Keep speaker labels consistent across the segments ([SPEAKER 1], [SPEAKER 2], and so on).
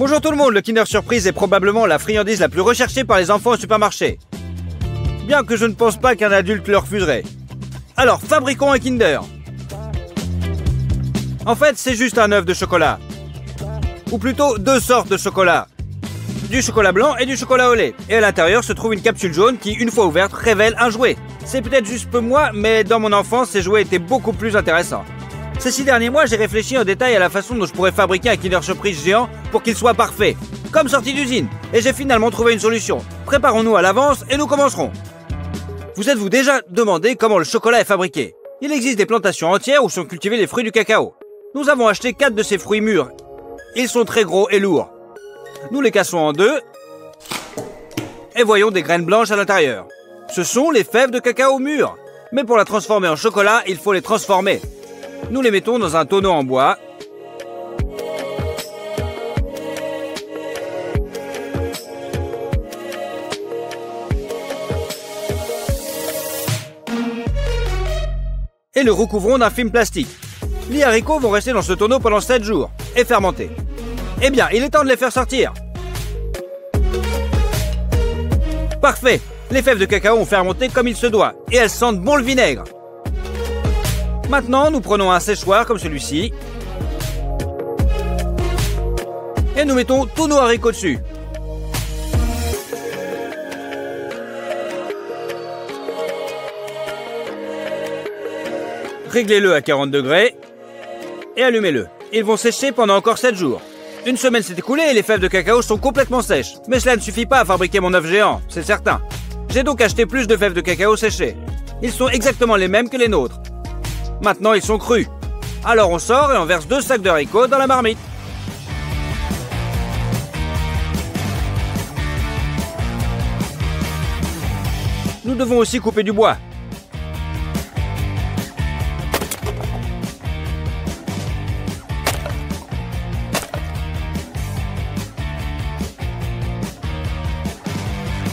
[SPEAKER 1] Bonjour tout le monde, le Kinder Surprise est probablement la friandise la plus recherchée par les enfants au supermarché. Bien que je ne pense pas qu'un adulte le refuserait. Alors, fabriquons un Kinder. En fait, c'est juste un œuf de chocolat. Ou plutôt deux sortes de chocolat. Du chocolat blanc et du chocolat au lait. Et à l'intérieur se trouve une capsule jaune qui, une fois ouverte, révèle un jouet. C'est peut-être juste peu moi, mais dans mon enfance, ces jouets étaient beaucoup plus intéressants. Ces 6 derniers mois, j'ai réfléchi en détail à la façon dont je pourrais fabriquer un Kinder Surprise géant pour qu'il soit parfait, comme sorti d'usine. Et j'ai finalement trouvé une solution. Préparons-nous à l'avance et nous commencerons. Vous êtes-vous déjà demandé comment le chocolat est fabriqué? Il existe des plantations entières où sont cultivés les fruits du cacao. Nous avons acheté 4 de ces fruits mûrs. Ils sont très gros et lourds. Nous les cassons en deux et voyons des graines blanches à l'intérieur. Ce sont les fèves de cacao mûres. Mais pour la transformer en chocolat, il faut les transformer. Nous les mettons dans un tonneau en bois. Et le recouvrons d'un film plastique. Les haricots vont rester dans ce tonneau pendant 7 jours et fermenter. Eh bien, il est temps de les faire sortir. Parfait! Les fèves de cacao ont fermenté comme il se doit et elles sentent bon le vinaigre. Maintenant, nous prenons un séchoir comme celui-ci et nous mettons tous nos haricots dessus. Réglez-le à 40 degrés et allumez-le. Ils vont sécher pendant encore 7 jours. Une semaine s'est écoulée et les fèves de cacao sont complètement sèches. Mais cela ne suffit pas à fabriquer mon œuf géant, c'est certain. J'ai donc acheté plus de fèves de cacao séchées. Ils sont exactement les mêmes que les nôtres. Maintenant, ils sont crus. Alors on sort et on verse 2 sacs de haricots dans la marmite. Nous devons aussi couper du bois.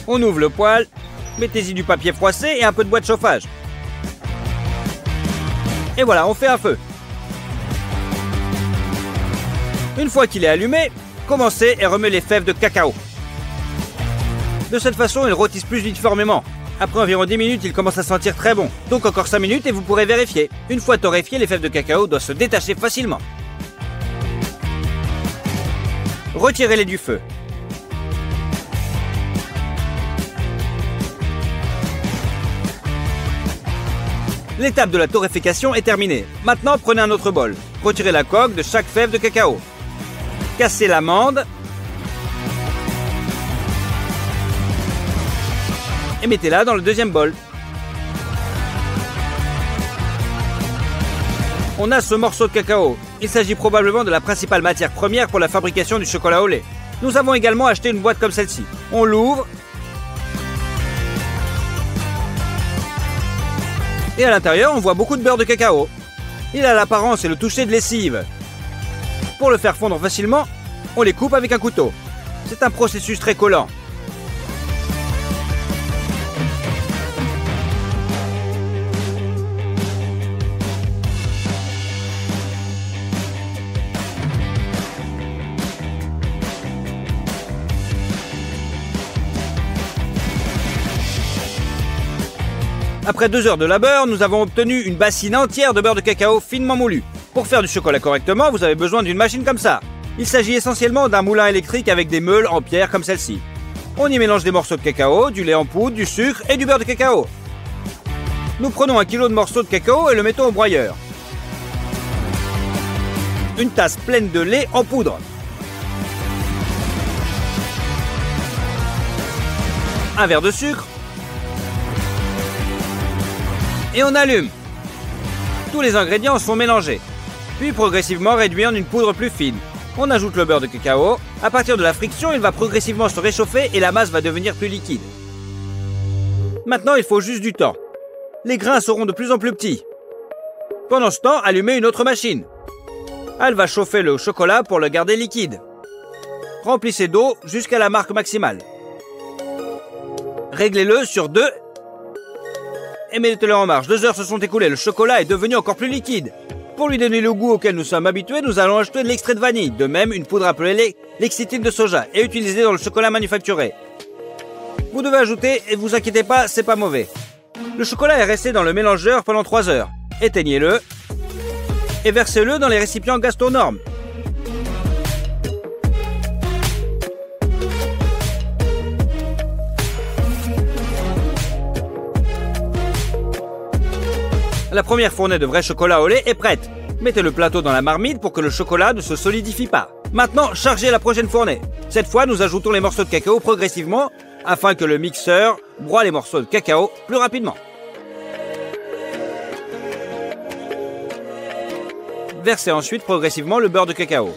[SPEAKER 1] On ouvre le poêle, mettez-y du papier froissé et un peu de bois de chauffage. Et voilà, on fait un feu. Une fois qu'il est allumé, commencez et remuez les fèves de cacao. De cette façon, ils rôtissent plus uniformément. Après environ 10 minutes, ils commencent à sentir très bon. Donc encore 5 minutes et vous pourrez vérifier. Une fois torréfiées, les fèves de cacao doivent se détacher facilement. Retirez-les du feu. L'étape de la torréfaction est terminée. Maintenant, prenez un autre bol. Retirez la coque de chaque fève de cacao. Cassez l'amande. Et mettez-la dans le deuxième bol. On a ce morceau de cacao. Il s'agit probablement de la principale matière première pour la fabrication du chocolat au lait. Nous avons également acheté une boîte comme celle-ci. On l'ouvre. Et à l'intérieur, on voit beaucoup de beurre de cacao. Il a l'apparence et le toucher de lessive. Pour le faire fondre facilement, on les coupe avec un couteau. C'est un processus très collant. Après 2 heures de labeur, nous avons obtenu une bassine entière de beurre de cacao finement moulu. Pour faire du chocolat correctement, vous avez besoin d'une machine comme ça. Il s'agit essentiellement d'un moulin électrique avec des meules en pierre comme celle-ci. On y mélange des morceaux de cacao, du lait en poudre, du sucre et du beurre de cacao. Nous prenons 1 kg de morceaux de cacao et le mettons au broyeur. Une tasse pleine de lait en poudre. Un verre de sucre. Et on allume. Tous les ingrédients sont mélangés, puis progressivement réduits en une poudre plus fine. On ajoute le beurre de cacao. À partir de la friction, il va progressivement se réchauffer et la masse va devenir plus liquide. Maintenant, il faut juste du temps. Les grains seront de plus en plus petits. Pendant ce temps, allumez une autre machine. Elle va chauffer le chocolat pour le garder liquide. Remplissez d'eau jusqu'à la marque maximale. Réglez-le sur 2 et mettez-le en marche. 2 heures se sont écoulées, le chocolat est devenu encore plus liquide. Pour lui donner le goût auquel nous sommes habitués, nous allons ajouter de l'extrait de vanille. De même, une poudre appelée l'excitine de soja, est utilisée dans le chocolat manufacturé. Vous devez ajouter, et vous inquiétez pas, c'est pas mauvais. Le chocolat est resté dans le mélangeur pendant 3 heures. Éteignez-le et versez-le dans les récipients Gastronorm. La première fournée de vrai chocolat au lait est prête. Mettez le plateau dans la marmite pour que le chocolat ne se solidifie pas. Maintenant, chargez la prochaine fournée. Cette fois, nous ajoutons les morceaux de cacao progressivement afin que le mixeur broie les morceaux de cacao plus rapidement. Versez ensuite progressivement le beurre de cacao.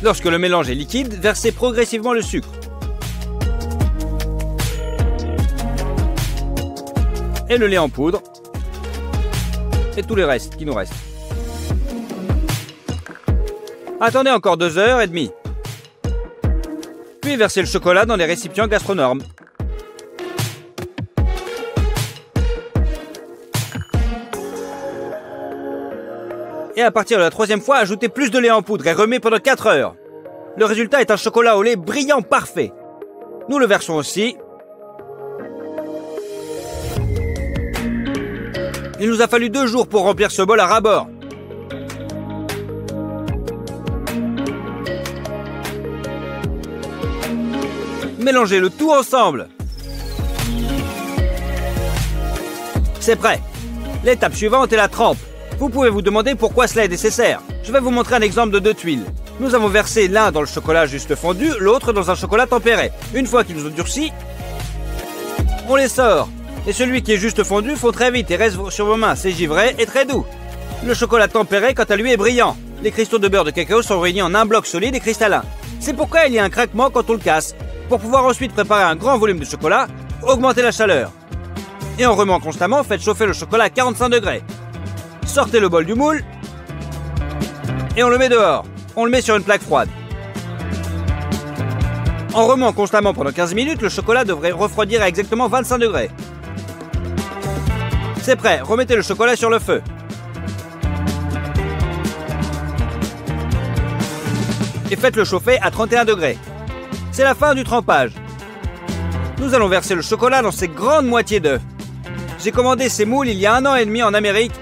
[SPEAKER 1] Lorsque le mélange est liquide, versez progressivement le sucre. Et le lait en poudre. Et tout le reste qui nous reste. Attendez encore 2h30. Puis versez le chocolat dans les récipients Gastronorm. Et à partir de la 3e fois, ajoutez plus de lait en poudre et remet pendant 4 heures. Le résultat est un chocolat au lait brillant parfait. Nous le versons aussi. Il nous a fallu 2 jours pour remplir ce bol à ras-bord. Mélangez le tout ensemble. C'est prêt. L'étape suivante est la trempe. Vous pouvez vous demander pourquoi cela est nécessaire. Je vais vous montrer un exemple de 2 tuiles. Nous avons versé l'un dans le chocolat juste fondu, l'autre dans un chocolat tempéré. Une fois qu'ils ont durci, on les sort. Et celui qui est juste fondu fond très vite et reste sur vos mains. C'est givré et très doux. Le chocolat tempéré, quant à lui, est brillant. Les cristaux de beurre de cacao sont réunis en un bloc solide et cristallin. C'est pourquoi il y a un craquement quand on le casse. Pour pouvoir ensuite préparer un grand volume de chocolat, augmentez la chaleur. Et en remuant constamment, faites chauffer le chocolat à 45 degrés. Sortez le bol du moule et on le met dehors. On le met sur une plaque froide. En remuant constamment pendant 15 minutes, le chocolat devrait refroidir à exactement 25 degrés. C'est prêt, remettez le chocolat sur le feu. Et faites-le chauffer à 31 degrés. C'est la fin du trempage. Nous allons verser le chocolat dans ces grandes moitiés d'œufs. J'ai commandé ces moules il y a 1 an et demi en Amérique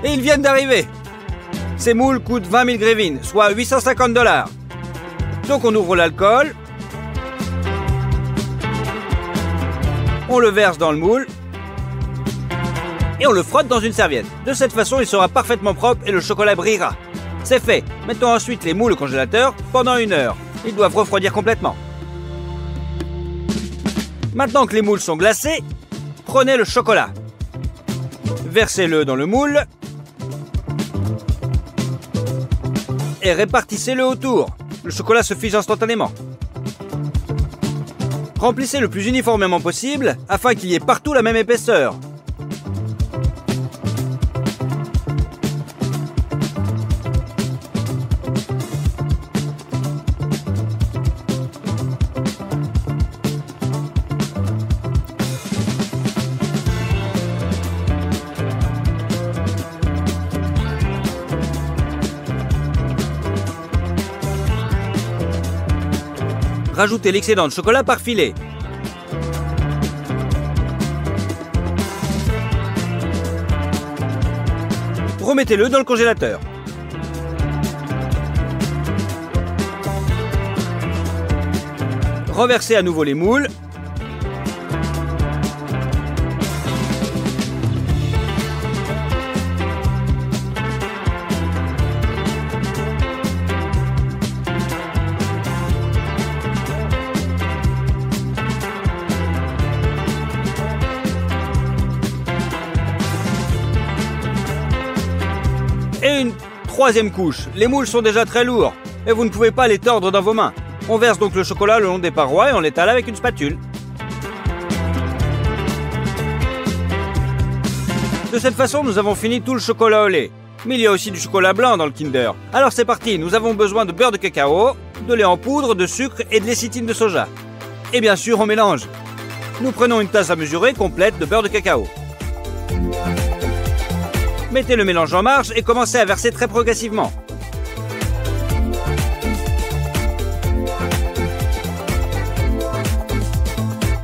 [SPEAKER 1] et ils viennent d'arriver. Ces moules coûtent 20 000 grivines, soit 850 $. Donc on ouvre l'alcool. On le verse dans le moule. Et on le frotte dans une serviette. De cette façon, il sera parfaitement propre et le chocolat brillera. C'est fait. Mettons ensuite les moules au congélateur pendant 1 heure. Ils doivent refroidir complètement. Maintenant que les moules sont glacés, prenez le chocolat. Versez-le dans le moule. Et répartissez-le autour. Le chocolat se fige instantanément. Remplissez le plus uniformément possible afin qu'il y ait partout la même épaisseur. Rajoutez l'excédent de chocolat par filet. Remettez-le dans le congélateur. Renversez à nouveau les moules. Et une 3e couche. Les moules sont déjà très lourds et vous ne pouvez pas les tordre dans vos mains. On verse donc le chocolat le long des parois et on l'étale avec une spatule. De cette façon, nous avons fini tout le chocolat au lait. Mais il y a aussi du chocolat blanc dans le Kinder. Alors c'est parti, nous avons besoin de beurre de cacao, de lait en poudre, de sucre et de lécithine de soja. Et bien sûr, on mélange. Nous prenons une tasse à mesurer complète de beurre de cacao. Mettez le mélange en marche et commencez à verser très progressivement.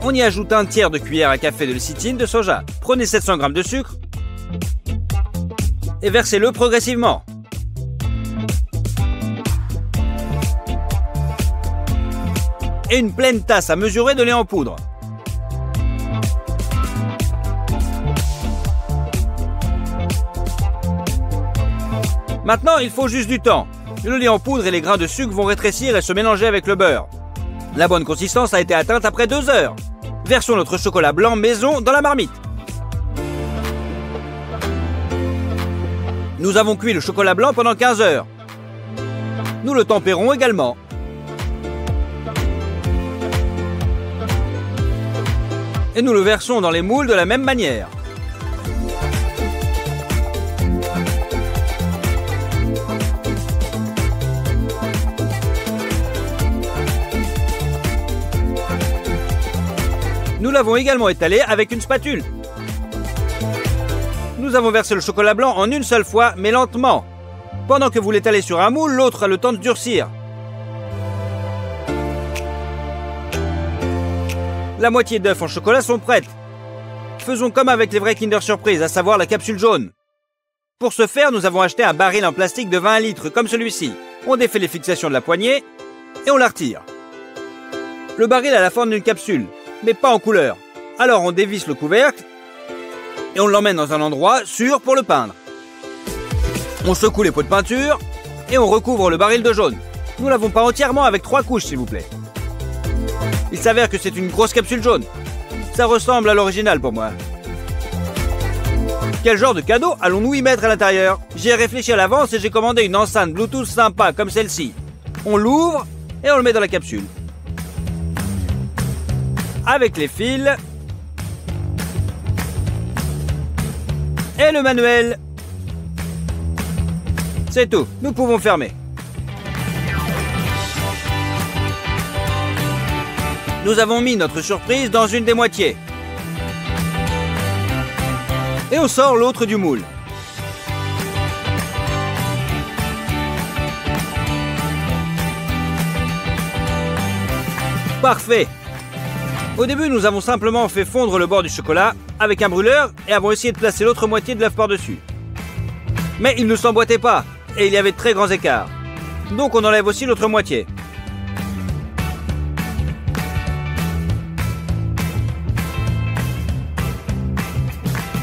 [SPEAKER 1] On y ajoute un tiers de cuillère à café de lécithine de soja. Prenez 700 g de sucre et versez-le progressivement. Et une pleine tasse à mesurer de lait en poudre. Maintenant, il faut juste du temps. Le lait en poudre et les grains de sucre vont rétrécir et se mélanger avec le beurre. La bonne consistance a été atteinte après 2 heures. Versons notre chocolat blanc maison dans la marmite. Nous avons cuit le chocolat blanc pendant 15 heures. Nous le tempérons également. Et nous le versons dans les moules de la même manière. Nous l'avons également étalé avec une spatule. Nous avons versé le chocolat blanc en une seule fois, mais lentement. Pendant que vous l'étalez sur un moule, l'autre a le temps de durcir. La moitié d'œufs en chocolat sont prêtes. Faisons comme avec les vrais Kinder Surprise, à savoir la capsule jaune. Pour ce faire, nous avons acheté un baril en plastique de 20 litres comme celui-ci. On défait les fixations de la poignée et on la retire. Le baril a la forme d'une capsule, mais pas en couleur. Alors on dévisse le couvercle et on l'emmène dans un endroit sûr pour le peindre. On secoue les pots de peinture et on recouvre le baril de jaune. Nous l'avons peint entièrement avec 3 couches, s'il vous plaît. Il s'avère que c'est une grosse capsule jaune. Ça ressemble à l'original pour moi. Quel genre de cadeau allons-nous y mettre à l'intérieur? J'y ai réfléchi à l'avance et j'ai commandé une enceinte Bluetooth sympa comme celle-ci. On l'ouvre et on le met dans la capsule. Avec les fils et le manuel. C'est tout, nous pouvons fermer. Nous avons mis notre surprise dans une des moitiés. Et on sort l'autre du moule. Parfait! Au début, nous avons simplement fait fondre le bord du chocolat avec un brûleur et avons essayé de placer l'autre moitié de l'œuf par-dessus. Mais il ne s'emboîtait pas et il y avait de très grands écarts. Donc on enlève aussi l'autre moitié.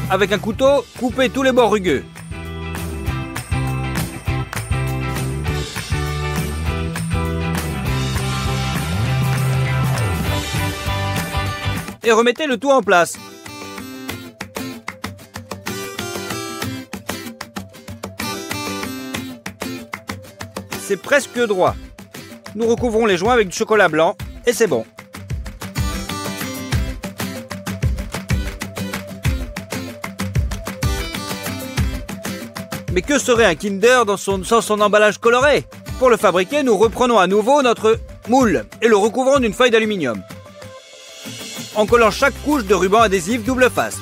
[SPEAKER 1] Avec un couteau, coupez tous les bords rugueux. Et remettez le tout en place. C'est presque droit. Nous recouvrons les joints avec du chocolat blanc et c'est bon. Mais que serait un Kinder sans son emballage coloré? Pour le fabriquer, nous reprenons à nouveau notre moule et le recouvrons d'une feuille d'aluminium, en collant chaque couche de ruban adhésif double face.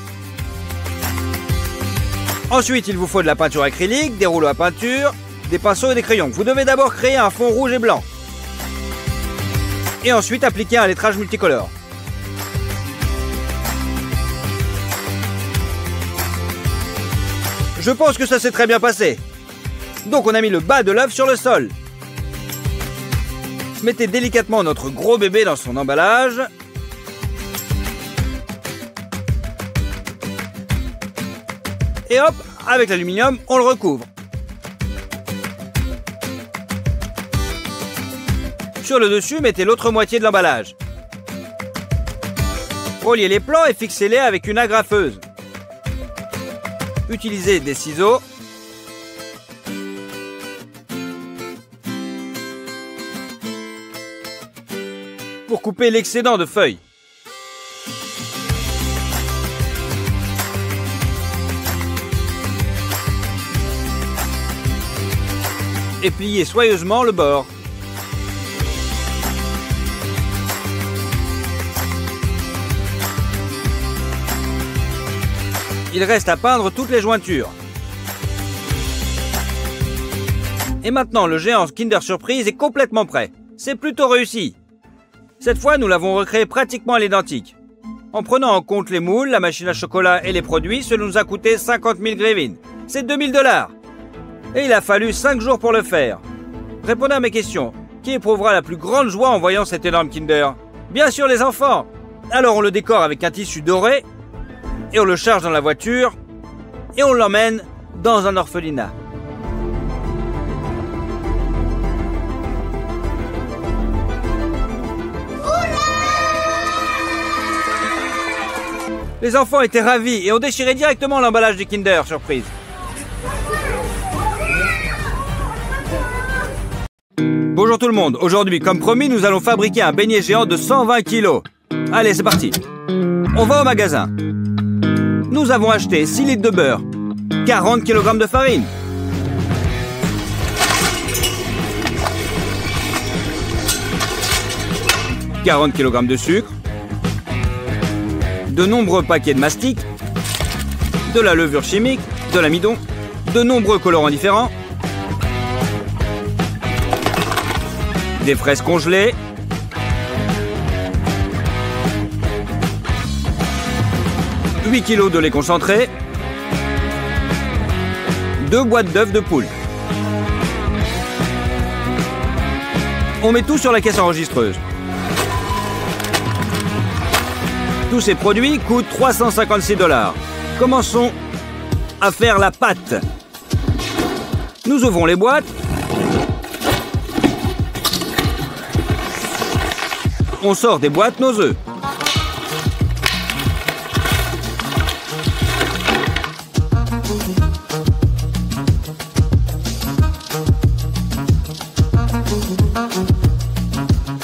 [SPEAKER 1] Ensuite, il vous faut de la peinture acrylique, des rouleaux à peinture, des pinceaux et des crayons. Vous devez d'abord créer un fond rouge et blanc. Et ensuite appliquer un lettrage multicolore. Je pense que ça s'est très bien passé. Donc on a mis le bas de l'œuf sur le sol. Mettez délicatement notre gros bébé dans son emballage. Et hop, avec l'aluminium, on le recouvre. Sur le dessus, mettez l'autre moitié de l'emballage. Reliez les plans et fixez-les avec une agrafeuse. Utilisez des ciseaux. Pour couper l'excédent de feuilles. Et pliez soigneusement le bord. Il reste à peindre toutes les jointures. Et maintenant, le géant Kinder Surprise est complètement prêt. C'est plutôt réussi. Cette fois, nous l'avons recréé pratiquement à l'identique. En prenant en compte les moules, la machine à chocolat et les produits, cela nous a coûté 50 000 grivines. C'est 2 000 $. Et il a fallu 5 jours pour le faire. Répondez à mes questions. Qui éprouvera la plus grande joie en voyant cet énorme Kinder? Bien sûr, les enfants. Alors on le décore avec un tissu doré, et on le charge dans la voiture, et on l'emmène dans un orphelinat. Les enfants étaient ravis et ont déchiré directement l'emballage du Kinder Surprise. Bonjour tout le monde, aujourd'hui comme promis nous allons fabriquer un beignet géant de 120 kg. Allez c'est parti. On va au magasin. Nous avons acheté 6 litres de beurre, 40 kg de farine, « 40 kg de sucre, de nombreux paquets de mastic, de la levure chimique, de l'amidon, de nombreux colorants différents, des fraises congelées, « 8 kg de lait concentré, 2 boîtes d'œufs de poule. On met tout sur la caisse enregistreuse. Tous ces produits coûtent 356 $. Commençons à faire la pâte. Nous ouvrons les boîtes. On sort des boîtes nos œufs.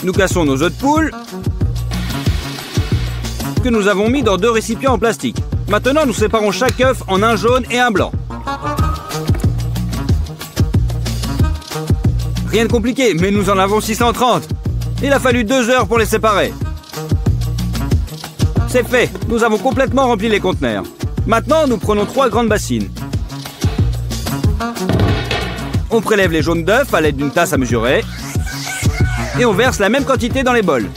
[SPEAKER 1] Nous cassons nos œufs de poule que nous avons mis dans 2 récipients en plastique. Maintenant, nous séparons chaque œuf en un jaune et un blanc. Rien de compliqué, mais nous en avons 630. Il a fallu 2 heures pour les séparer. C'est fait, nous avons complètement rempli les conteneurs. Maintenant, nous prenons 3 grandes bassines. On prélève les jaunes d'œufs à l'aide d'une tasse à mesurer. Et on verse la même quantité dans les bols.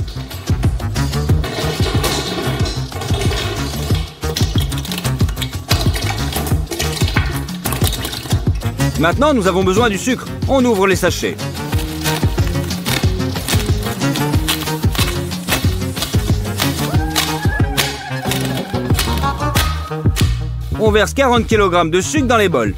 [SPEAKER 1] Maintenant, nous avons besoin du sucre. On ouvre les sachets. On verse 40 kg de sucre dans les bols.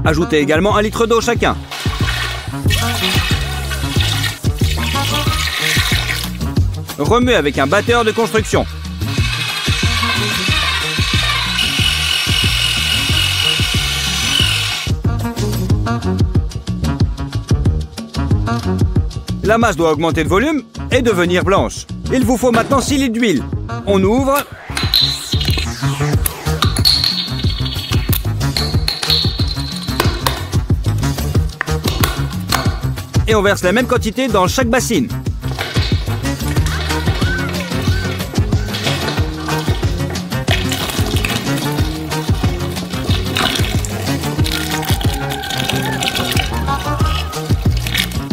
[SPEAKER 1] Ajoutez également 1 litre d'eau chacun. Remuez avec un batteur de construction. La masse doit augmenter de volume et devenir blanche. Il vous faut maintenant 6 litres d'huile. On ouvre. Et on verse la même quantité dans chaque bassine.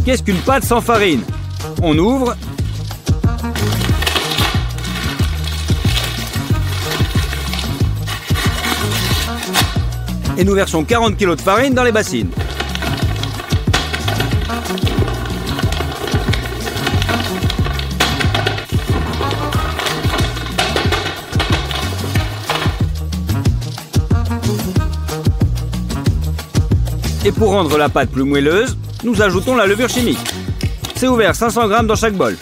[SPEAKER 1] Qu'est-ce qu'une pâte sans farine? On ouvre. Et nous versons 40 kg de farine dans les bassines. Et pour rendre la pâte plus moelleuse, nous ajoutons la levure chimique. C'est ouvert 500 g dans chaque bol.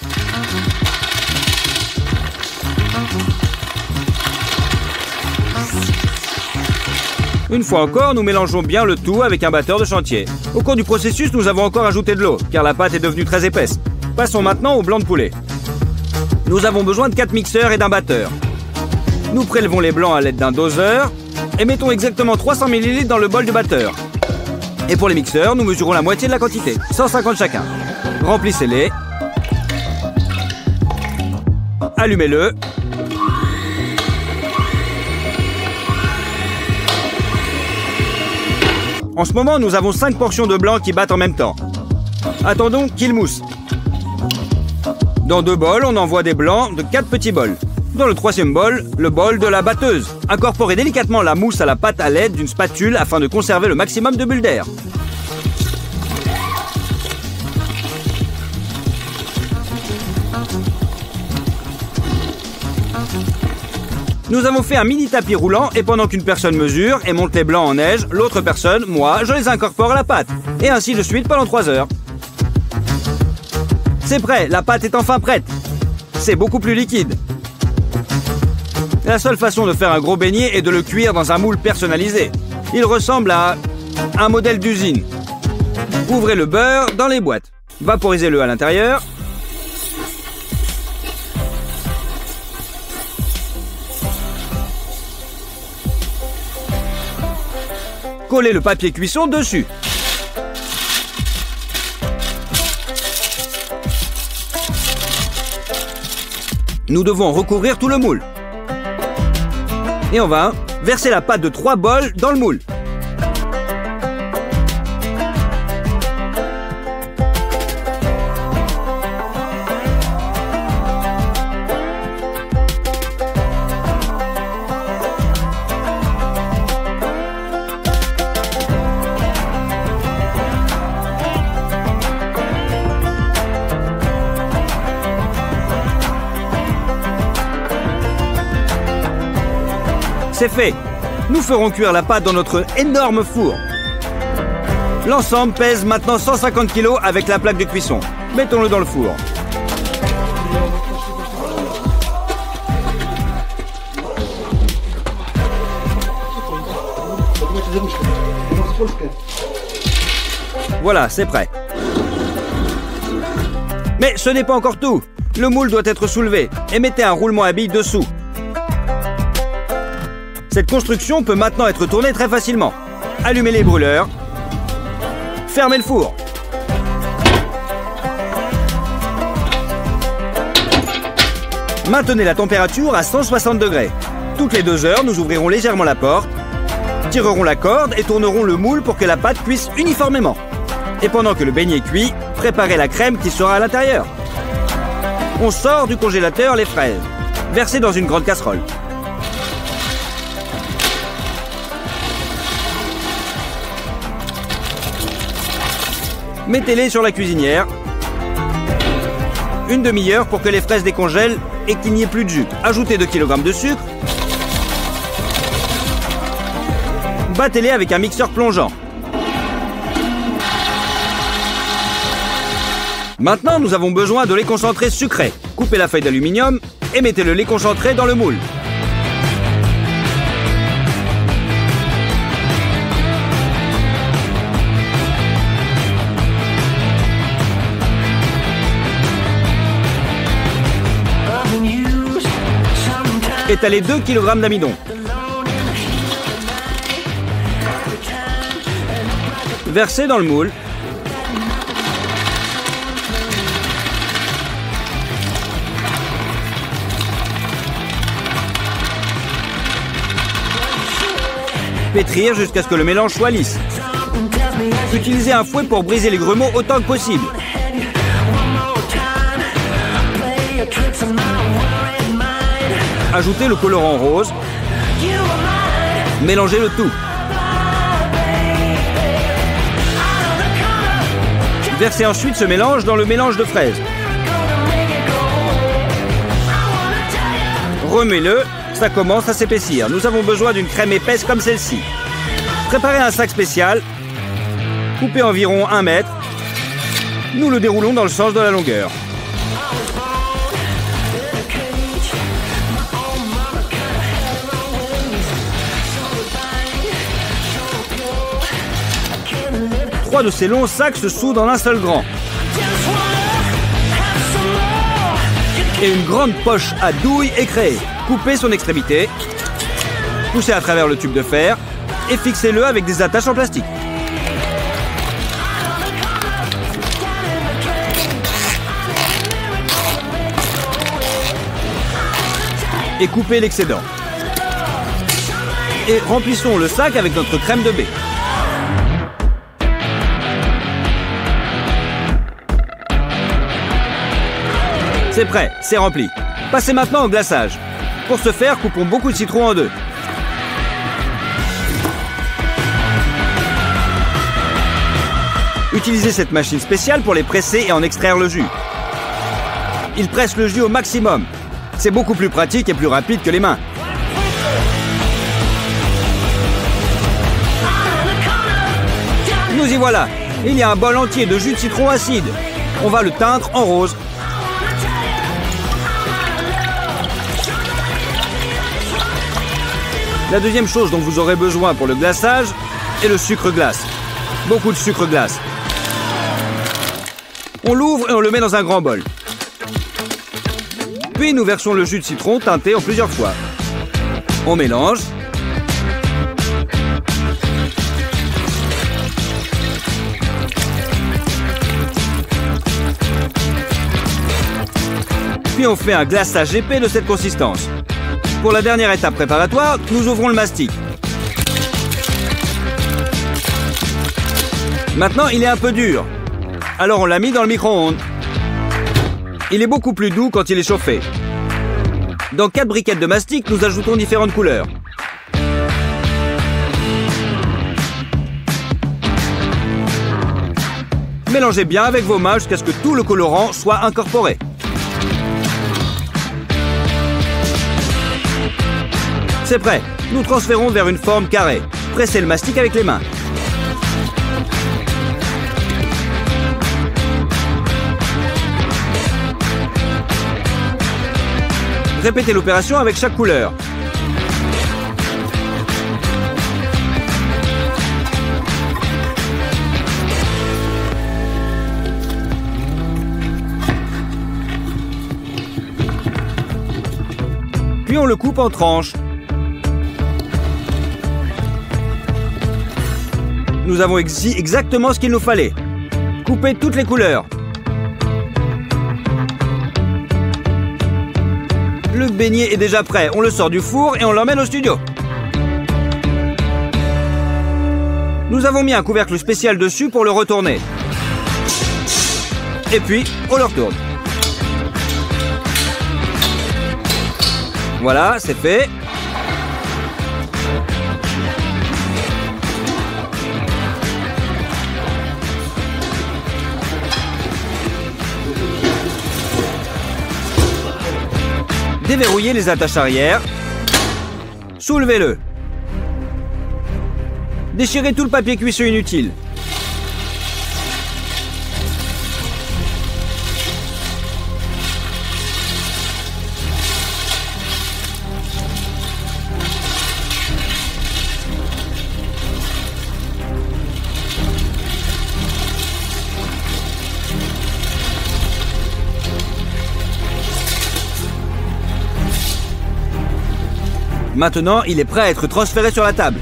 [SPEAKER 1] Une fois encore, nous mélangeons bien le tout avec un batteur de chantier. Au cours du processus, nous avons encore ajouté de l'eau, car la pâte est devenue très épaisse. Passons maintenant au blanc de poulet. Nous avons besoin de 4 mixeurs et d'un batteur. Nous prélevons les blancs à l'aide d'un doseur et mettons exactement 300 ml dans le bol du batteur. Et pour les mixeurs, nous mesurons la moitié de la quantité, 150 chacun. Remplissez-les. Allumez-le. En ce moment, nous avons 5 portions de blanc qui battent en même temps. Attendons qu'il mousse. Dans 2 bols, on envoie des blancs de 4 petits bols. Dans le 3e bol, le bol de la batteuse. Incorporez délicatement la mousse à la pâte à l'aide d'une spatule afin de conserver le maximum de bulles d'air. Nous avons fait un mini tapis roulant et pendant qu'une personne mesure et monte les blancs en neige, l'autre personne, moi, je les incorpore à la pâte. Et ainsi de suite pendant 3 heures. C'est prêt, la pâte est enfin prête. C'est beaucoup plus liquide. La seule façon de faire un gros beignet est de le cuire dans un moule personnalisé. Il ressemble à un modèle d'usine. Ouvrez le beurre dans les boîtes. Vaporisez-le à l'intérieur. Collez le papier cuisson dessus. Nous devons recouvrir tout le moule. Et on va verser la pâte de 3 bols dans le moule. C'est fait. Nous ferons cuire la pâte dans notre énorme four. L'ensemble pèse maintenant 150 kg avec la plaque de cuisson. Mettons-le dans le four. Voilà, c'est prêt. Mais ce n'est pas encore tout. Le moule doit être soulevé et mettez un roulement à billes dessous. Cette construction peut maintenant être tournée très facilement. Allumez les brûleurs. Fermez le four. Maintenez la température à 160 degrés. Toutes les 2 heures, nous ouvrirons légèrement la porte, tirerons la corde et tournerons le moule pour que la pâte cuise uniformément. Et pendant que le beignet cuit, préparez la crème qui sera à l'intérieur. On sort du congélateur les fraises. Versez dans une grande casserole. Mettez-les sur la cuisinière. Une demi-heure pour que les fraises décongèlent et qu'il n'y ait plus de jus. Ajoutez 2 kg de sucre. Battez-les avec un mixeur plongeant. Maintenant, nous avons besoin de lait concentré sucré. Coupez la feuille d'aluminium et mettez le lait concentré dans le moule. Étalez 2 kg d'amidon. Versez dans le moule. Pétrir jusqu'à ce que le mélange soit lisse. Utilisez un fouet pour briser les grumeaux autant que possible. Ajoutez le colorant rose. Mélangez le tout. Versez ensuite ce mélange dans le mélange de fraises. Remuez-le, ça commence à s'épaissir. Nous avons besoin d'une crème épaisse comme celle-ci. Préparez un sac spécial. Coupez environ 1 mètre. Nous le déroulons dans le sens de la longueur. Trois de ces longs sacs se soudent en un seul grand. Et une grande poche à douille est créée. Coupez son extrémité, poussez à travers le tube de fer et fixez-le avec des attaches en plastique. et coupez l'excédent. Et remplissons le sac avec notre crème de baie. C'est prêt, c'est rempli. Passez maintenant au glaçage. Pour ce faire, coupons beaucoup de citron en deux. Utilisez cette machine spéciale pour les presser et en extraire le jus. Il presse le jus au maximum. C'est beaucoup plus pratique et plus rapide que les mains. Nous y voilà. Il y a un bol entier de jus de citron acide. On va le teindre en rose. La deuxième chose dont vous aurez besoin pour le glaçage est le sucre glace. Beaucoup de sucre glace. On l'ouvre et on le met dans un grand bol. Puis nous versons le jus de citron teinté en plusieurs fois. On mélange. Puis on fait un glaçage épais de cette consistance. Pour la dernière étape préparatoire, nous ouvrons le mastic. Maintenant, il est un peu dur. Alors on l'a mis dans le micro-ondes. Il est beaucoup plus doux quand il est chauffé. Dans 4 briquettes de mastic, nous ajoutons différentes couleurs. Mélangez bien avec vos mains jusqu'à ce que tout le colorant soit incorporé. C'est prêt. Nous transférons vers une forme carrée. Pressez le mastic avec les mains. Répétez l'opération avec chaque couleur. Puis on le coupe en tranches. Nous avons exactement ce qu'il nous fallait. Coupez toutes les couleurs. Le beignet est déjà prêt. On le sort du four et on l'emmène au studio. Nous avons mis un couvercle spécial dessus pour le retourner. Et puis, on le retourne. Voilà, c'est fait. Déverrouillez les attaches arrière. Soulevez-le. Déchirez tout le papier cuisson inutile. Maintenant, il est prêt à être transféré sur la table.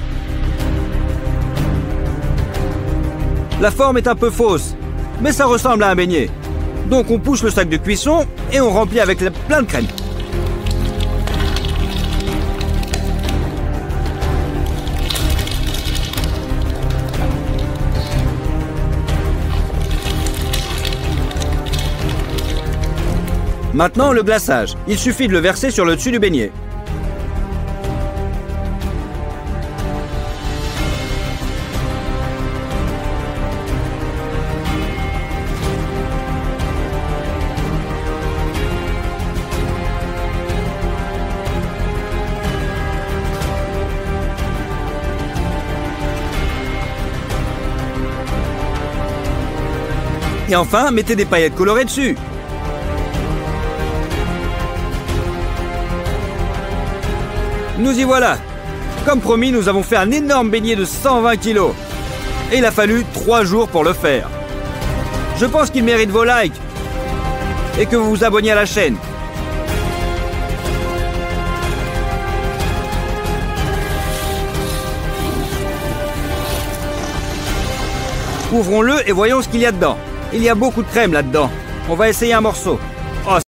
[SPEAKER 1] La forme est un peu fausse, mais ça ressemble à un beignet. Donc on pousse le sac de cuisson et on remplit avec plein de crème. Maintenant, le glaçage. Il suffit de le verser sur le dessus du beignet. Et enfin, mettez des paillettes colorées dessus. Nous y voilà. Comme promis, nous avons fait un énorme beignet de 120 kilos. Et il a fallu 3 jours pour le faire. Je pense qu'il mérite vos likes. Et que vous vous abonniez à la chaîne. Ouvrons-le et voyons ce qu'il y a dedans. Il y a beaucoup de crème là-dedans. On va essayer un morceau.